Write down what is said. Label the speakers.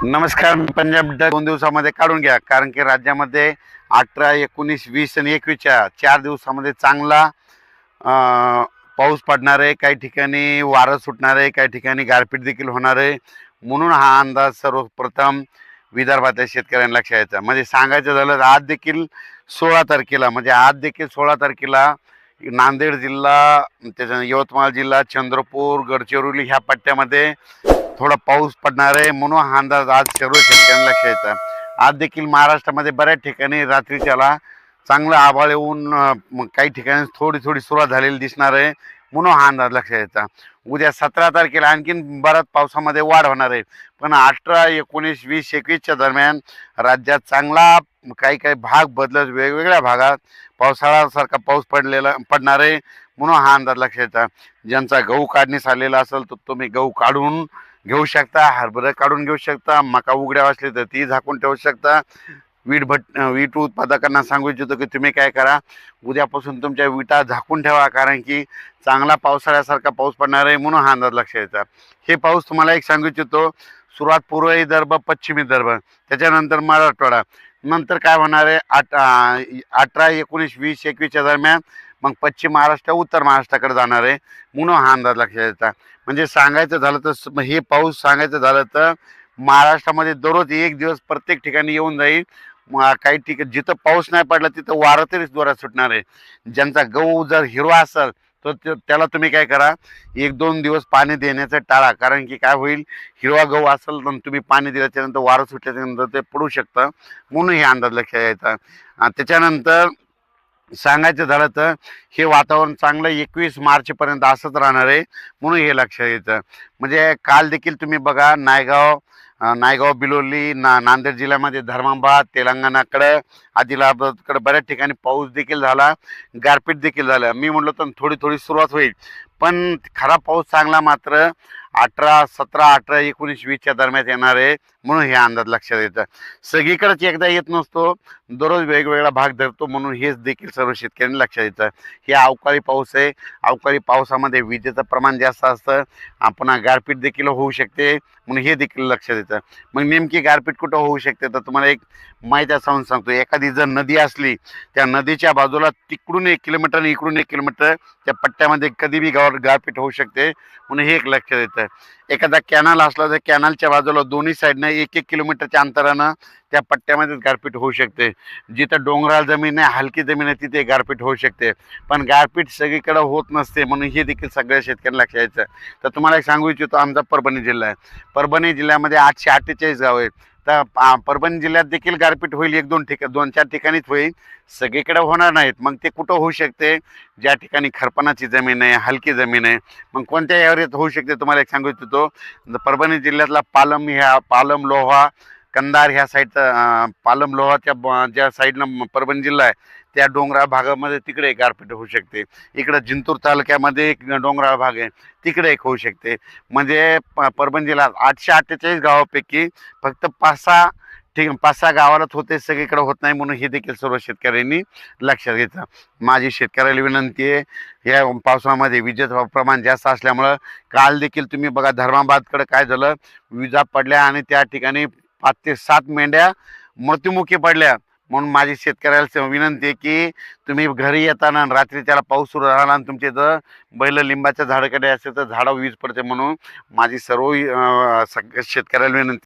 Speaker 1: नमस्कार. पंजाब 2 दिवसामध्ये काढून घ्या, कारण की राज्यामध्ये 18, 19, 20 आणि 21च्या 4 दिवसामध्ये चांगला पाऊस पडणार आहे. काही ठिकाणी वारं सुटणार आहे, काही ठिकाणी गारपीट देखील होणार आहे. म्हणून हा अंदाज सर्वप्रथम विदर्भातल्या शेतकऱ्यांना लक्षात यायचा. म्हणजे सांगायचं झालं तर आज देखील 16 तारखेला, म्हणजे आज देखील 16 तारखेला नांदेड जिल्हा, त्याच्यानंतर यवतमाळ जिल्हा, चंद्रपूर, गडचिरोली ह्या पट्ट्यामध्ये थोडा पाऊस पडणार आहे. म्हणून हा अंदाज आज सर्व शेतकऱ्यांना लक्षात यायचा. आज देखील महाराष्ट्रामध्ये बऱ्याच ठिकाणी रात्रीच्याला चांगलं आभाळ येऊन काही ठिकाणी थोडी थोडी सुरुवात झालेली दिसणार आहे. म्हणून हा अंदाज लक्षात यायचा. उद्या 17 तारखेला आणखीन बराच पावसामध्ये वाढ होणार आहे. पण 18, 19, 20, 21च्या दरम्यान राज्यात चांगला काही काही भाग बदलत वेगवेगळ्या भागात पावसाळ्यासारखा पाऊस पडणार आहे. म्हणून हा अंदाज लक्षात यायचा. ज्यांचा गहू काढणीस आलेला असेल तर तुम्ही गहू काढून घेऊ शकता, हरभरा काढून घेऊ शकता, मका उघड्या असली तर ती झाकून ठेवू शकता. वीट उत्पादकांना सांगू इच्छितो की तुम्ही काय करा, उद्यापासून तुमच्या विटा झाकून ठेवा, कारण की चांगला पावसाळ्यासारखा पाऊस पडणार आहे. म्हणून हा अंदाज लक्षात यायचा. हे पाऊस तुम्हाला एक सांगू इच्छितो, सुरुवात पूर्व विदर्भ, पश्चिम विदर्भ, त्याच्यानंतर मराठवाडा, नंतर काय होणार आहे 18, 19, 20, 21च्या दरम्यान मग पश्चिम महाराष्ट्र, उत्तर महाराष्ट्राकडे जाणार आहे. म्हणून हा अंदाज लक्षात यायचा. म्हणजे सांगायचं झालं तर हे पाऊस सांगायचं झालं तर महाराष्ट्रामध्ये दररोज एक दिवस प्रत्येक ठिकाणी येऊन जाईल. काही ठिकाणी जिथं पाऊस नाही पडला तिथं वारं तरी जोरात सुटणार आहे. ज्यांचा गहू जर हिरवा असेल तर त्याला तुम्ही काय करा, 1-2 दिवस पाणी देण्याचं टाळा, कारण की काय होईल, हिरवा गहू असेल तर तुम्ही पाणी दिल्याच्यानंतर वारं सुटल्याच्यानंतर ते पडू शकतं. म्हणून हे अंदाज लक्षात यायचा. त्याच्यानंतर सांगायचं झालं तर हे वातावरण चांगलं 21 मार्चपर्यंत असंच राहणार आहे. म्हणून हे लक्षात यायचं. म्हणजे काल देखील तुम्ही बघा, नायगाव, बिलोली, नांदेड जिल्ह्यामध्ये, धर्माबाद, तेलंगणाकडं, आदिलाबादकडं बऱ्याच ठिकाणी पाऊस देखील झाला, गारपीट देखील झालं. मी म्हटलं तर थोडी थोडी सुरुवात होईल, पण खरा पाऊस चांगला मात्र 17, 18, 19, 20च्या दरम्यान येणार आहे. म्हणून हे अंदाज लक्षात येतं. सगळीकडेच एकदा येत नसतो, दररोज वेगवेगळा भाग धरतो. म्हणून हेच देखील सर्व शेतकऱ्यांनी लक्षात येतं. हे अवकाळी पाऊस आहे. अवकाळी पावसामध्ये विजेचं प्रमाण जास्त असतं, पुन्हा गारपीट देखील होऊ शकते. म्हणून हे देखील लक्षात येतं. मग नेमकी गारपीट कुठं होऊ शकते तर तुम्हाला एक माहिती असं सांगतो. एखादी जर नदी असली, त्या नदीच्या बाजूला तिकडून 1 किलोमीटर आणि इकडून 1 किलोमीटर त्या पट्ट्यामध्ये कधी बी गारपीट होऊ शकते. म्हणून हे एक लक्षात येतं. एखादा कॅनल असला तर कॅनलच्या बाजूला दोन्ही साईडनं 1-1 किलोमीटरच्या अंतरानं त्या पट्ट्यामध्ये गारपीट होऊ शकते. जिथं डोंगराळ जमीन आहे, हलकी जमीन आहे, तिथे गारपीट होऊ शकते. पण गारपीट सगळीकडे होत नसते. म्हणून हे देखील सगळ्या शेतकऱ्यांना लक्षात यायचं. तर तुम्हाला एक सांगू इच्छितो, आमचा परभणी जिल्हा आहे. परभणी जिल्ह्यामध्ये 848 गाव आहेत. तर परभणी जिल्ह्यात देखील गारपीट होईल. 2-4 ठिकाणीच होईल, सगळीकडे होणार नाहीत. मग ते कुठं होऊ शकते, ज्या ठिकाणी खरपणाची जमीन आहे, हलकी जमीन आहे. मग कोणत्या एरियात होऊ शकते तुम्हाला एक सांगू इच्छितो. परभणी जिल्ह्यातला पालम, लोहा, कंधार ह्या साईडचा, पालम लोहाच्या ज्या साईडनं परभणी जिल्हा आहे त्या डोंगराळ भागामध्ये तिकडे गारपीट होऊ शकते. इकडं जिंतूर तालुक्यामध्ये एक डोंगराळ भाग आहे, तिकडे एक होऊ शकते. म्हणजे परभणी जिल्ह्यात 848 गावापैकी फक्त 5-6 गावालाच होते, सगळीकडे होत नाही. म्हणून हे देखील सर्व शेतकऱ्यांनी लक्षात घ्यायचं. माझी शेतकऱ्याला विनंती आहे, या पावसामध्ये विजेचं प्रमाण जास्त असल्यामुळं काल देखील तुम्ही बघा धर्माबादकडे काय झालं, विजा पडल्या आणि त्या ठिकाणी 5 ते 7 मेंढ्या मृत्युमुखी पडल्या. म्हणून माझी शेतकऱ्याला विनंती आहे की तुम्ही घरी येताना रात्री त्याला पाऊस सुरू झाला आणि तुमचे जर बैल लिंबाच्या झाडाकडे असेल तर झाडावर वीज पडते. म्हणून माझी सर्व सगळ्या शेतकऱ्याला विनंती.